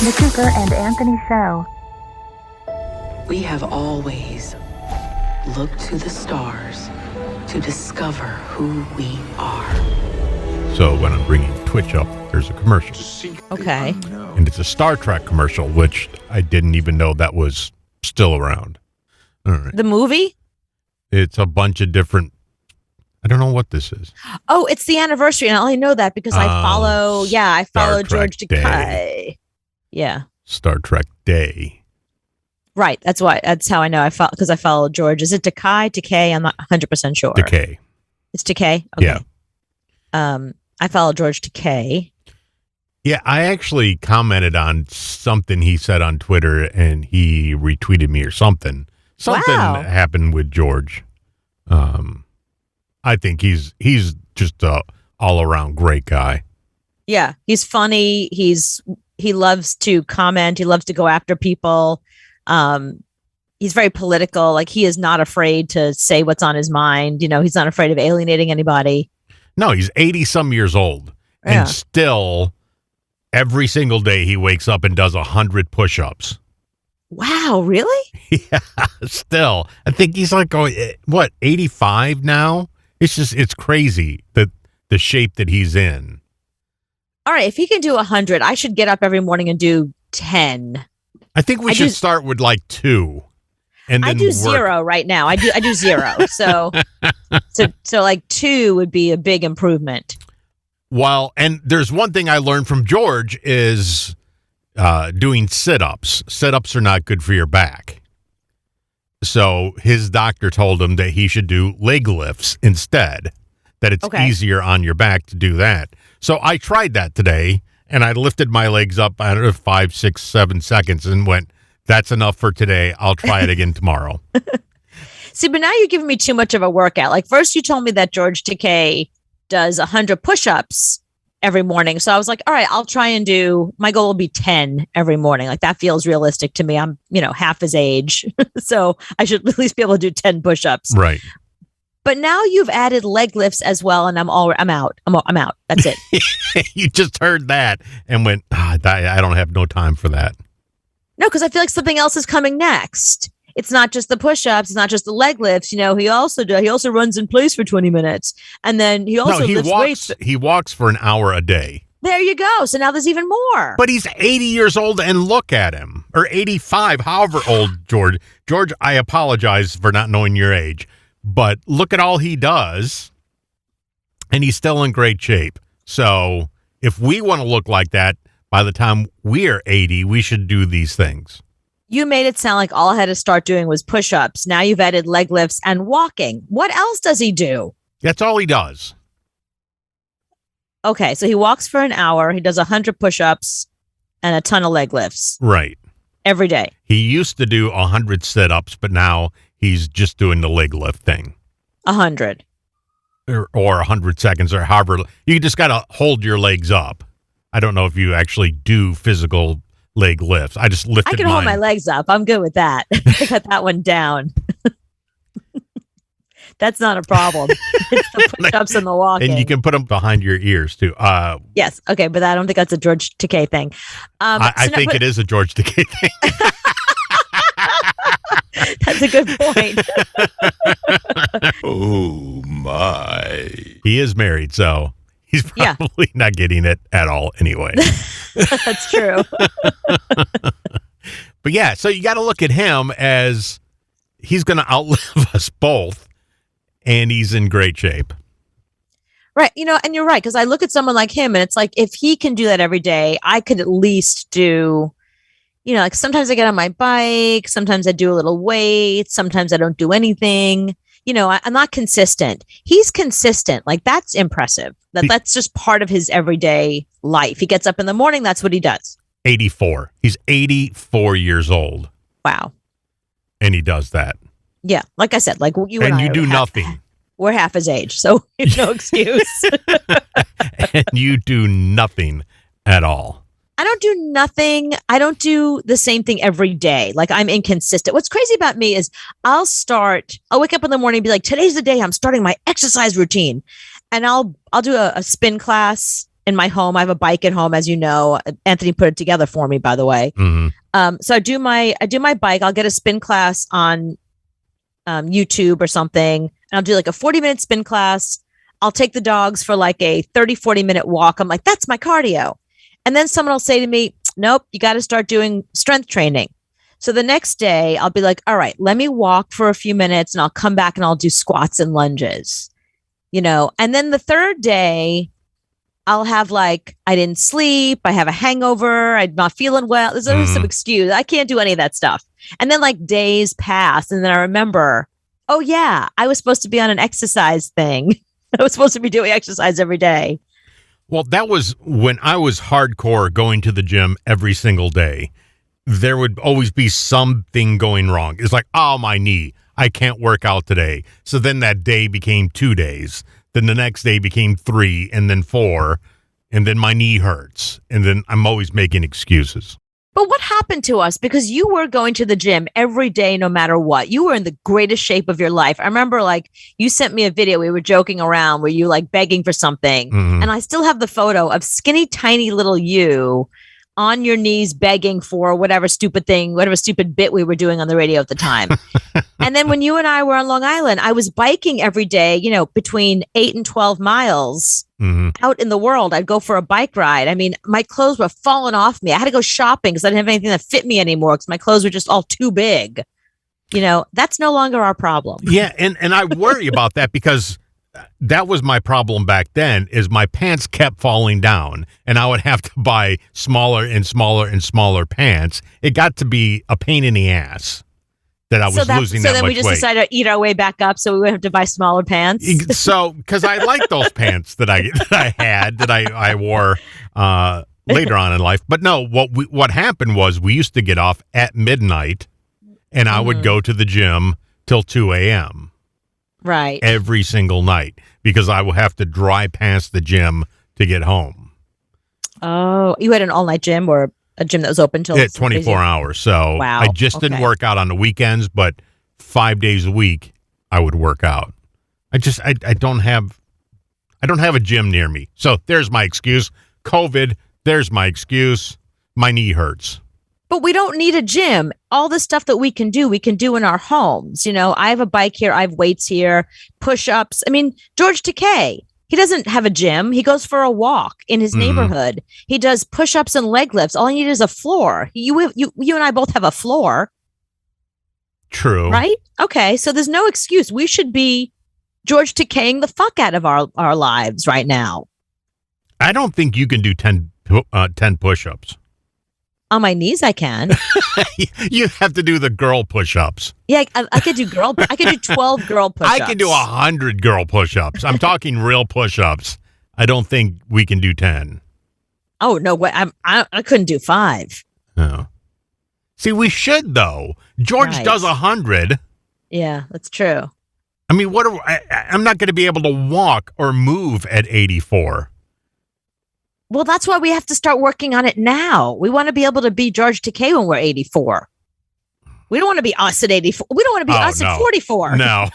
The Cooper and Anthony Show. We have always looked to the stars to discover who we are. So when I'm bringing Twitch up, there's a commercial. Okay. And it's a Star Trek commercial, which I didn't even know that was still around. All right. The movie? It's a bunch of different... I don't know what this is. Oh, it's the anniversary, and I only know that because I follow Star George Trek Takei. Yeah. Star Trek Day. Right. That's how I know. Because I follow George. Is it Takei? I'm not 100% sure. Takei. It's Takei? Okay. Yeah. I follow George Takei. Yeah, I actually commented on something he said on Twitter, and he retweeted me or something. Something happened with George. I think he's just a all-around great guy. Yeah, he's funny. He loves to comment. He loves to go after people. He's very political. Like, he is not afraid to say what's on his mind. You know, he's not afraid of alienating anybody. No, he's 80-some years old. Yeah. And still, every single day, he wakes up and does 100 push-ups. Wow, really? Yeah, still. I think he's like, 85 now? It's crazy that the shape that he's in. All right, if he can do 100, I should get up every morning and do 10. I think we should start with like 2. And then I do 0 right now. I do 0. So like 2 would be a big improvement. Well, and there's one thing I learned from George is doing sit-ups. Sit-ups are not good for your back. So his doctor told him that he should do leg lifts instead, that it's easier on your back to do that. So I tried that today, and I lifted my legs up, I don't know, 5, 6, 7 seconds and went, that's enough for today. I'll try it again tomorrow. See, but now you're giving me too much of a workout. Like, first you told me that George Takei does 100 push-ups every morning. So I was like, all right, I'll try and my goal will be 10 every morning. Like, that feels realistic to me. I'm, half his age. So I should at least be able to do 10 push-ups. Right. But now you've added leg lifts as well. And I'm out. I'm out. That's it. You just heard that and went, I don't have no time for that. No, because I feel like something else is coming next. It's not just the push-ups. It's not just the leg lifts. He also runs in place for 20 minutes. And then he lifts weights. He walks for an hour a day. There you go. So now there's even more. But he's 80 years old and look at him. Or 85, however old George. George, I apologize for not knowing your age. But look at all he does. And he's still in great shape. So if we want to look like that, by the time we're 80, we should do these things. You made it sound like all I had to start doing was push-ups. Now you've added leg lifts and walking. What else does he do? That's all he does. Okay, so he walks for an hour. He does 100 push-ups and a ton of leg lifts. Right. Every day. He used to do 100 sit-ups, but now he's just doing the leg lift thing. 100. Or 100 seconds or however. You just got to hold your legs up. I don't know if you actually do physical leg lifts. I just lifted mine. I can hold my legs up. I'm good with that. I got that one down. That's not a problem. It's the push-ups and the walking. And you can put them behind your ears, too. Yes. Okay. But I don't think that's a George Takei thing. I think it is a George Takei thing. That's a good point. Oh, my. He is married, so he's probably not getting it at all anyway. That's true. But yeah, so you got to look at him as he's going to outlive us both, and he's in great shape. Right. And you're right, because I look at someone like him, and it's like, if he can do that every day, I could at least do, like sometimes I get on my bike, sometimes I do a little weight, sometimes I don't do anything. I'm not consistent. He's consistent. Like, that's impressive. That's just part of his everyday life. He gets up in the morning. That's what he does. 84. He's 84 years old. Wow. And he does that. Yeah. Like I said, like you and I you do nothing. We're half his age, so no excuse. And you do nothing at all. I don't do nothing. I don't do the same thing every day. Like, I'm inconsistent. What's crazy about me is I'll wake up in the morning and be like, today's the day I'm starting my exercise routine. And I'll do a spin class in my home. I have a bike at home, as you know. Anthony put it together for me, by the way. So I do my bike. I'll get a spin class on YouTube or something, and I'll do like a 40-minute spin class. I'll take the dogs for like a 40-minute walk. I'm like, that's my cardio. And then someone will say to me, nope, you got to start doing strength training. So the next day I'll be like, all right, let me walk for a few minutes and I'll come back and I'll do squats and lunges, and then the third day I'll have like, I didn't sleep. I have a hangover. I'm not feeling well. There's always some excuse. I can't do any of that stuff. And then like days pass and then I remember, oh yeah, I was supposed to be on an exercise thing. I was supposed to be doing exercise every day. Well, that was when I was hardcore going to the gym every single day. There would always be something going wrong. It's like, oh, my knee. I can't work out today. So then that day became 2 days. Then the next day became 3 and then 4. And then my knee hurts. And then I'm always making excuses. But what happened to us? Because you were going to the gym every day, no matter what. You were in the greatest shape of your life. I remember like you sent me a video. We were joking around where you like begging for something. And I still have the photo of skinny, tiny little you on your knees begging for whatever stupid bit we were doing on the radio at the time. And then when you and I were on Long Island, I was biking every day, between 8 and 12 miles out in the world. I'd go for a bike ride. I mean, my clothes were falling off me. I had to go shopping because I didn't have anything that fit me anymore because my clothes were just all too big. That's no longer our problem. Yeah. And I worry about that because that was my problem back then is my pants kept falling down and I would have to buy smaller and smaller and smaller pants. It got to be a pain in the ass that I was losing that much weight. So then we just decided to eat our way back up so we wouldn't have to buy smaller pants. So, because I like those pants that I wore later on in life. But no, what happened was we used to get off at midnight and I would go to the gym till 2 a.m. Right. Every single night because I will have to drive past the gym to get home. Oh, you had an all-night gym or a gym that was open till 24 hours. So wow. I just didn't work out on the weekends, but 5 days a week I would work out. I don't have a gym near me. So there's my excuse. COVID, there's my excuse. My knee hurts. But we don't need a gym. All the stuff that we can do in our homes. I have a bike here. I have weights here, push-ups. I mean, George Takei, he doesn't have a gym. He goes for a walk in his neighborhood. He does push-ups and leg lifts. All you need is a floor. You and I both have a floor. True. Right? Okay. So there's no excuse. We should be George Takeiing the fuck out of our lives right now. I don't think you can do 10 push-ups. On my knees, I can. You have to do the girl push-ups. Yeah, I could do 12 girl push-ups. I can do 100 girl push-ups. I'm talking real push-ups. I don't think we can do 10. Oh, no way. I couldn't do 5. Oh. See, we should, though. George does 100. Yeah, that's true. I mean, I'm not going to be able to walk or move at 84. Well, that's why we have to start working on it now. We want to be able to be George Takei when we're 84. We don't want to be us at 84. We don't want to be us at 44. No.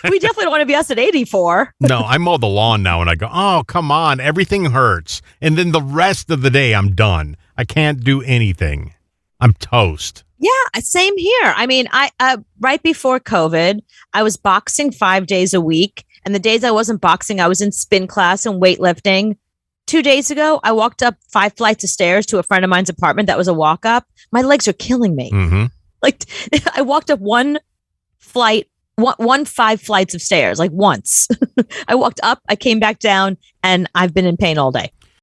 We definitely don't want to be us at 84. No, I mow the lawn now and I go, oh, come on. Everything hurts. And then the rest of the day, I'm done. I can't do anything. I'm toast. Yeah, same here. I mean, I right before COVID, I was boxing 5 days a week. And the days I wasn't boxing, I was in spin class and weightlifting. 2 days ago, I walked up 5 flights of stairs to a friend of mine's apartment. That was a walk up. My legs are killing me. Like I walked up one 5 flights of stairs, like once. I walked up, I came back down, and I've been in pain all day.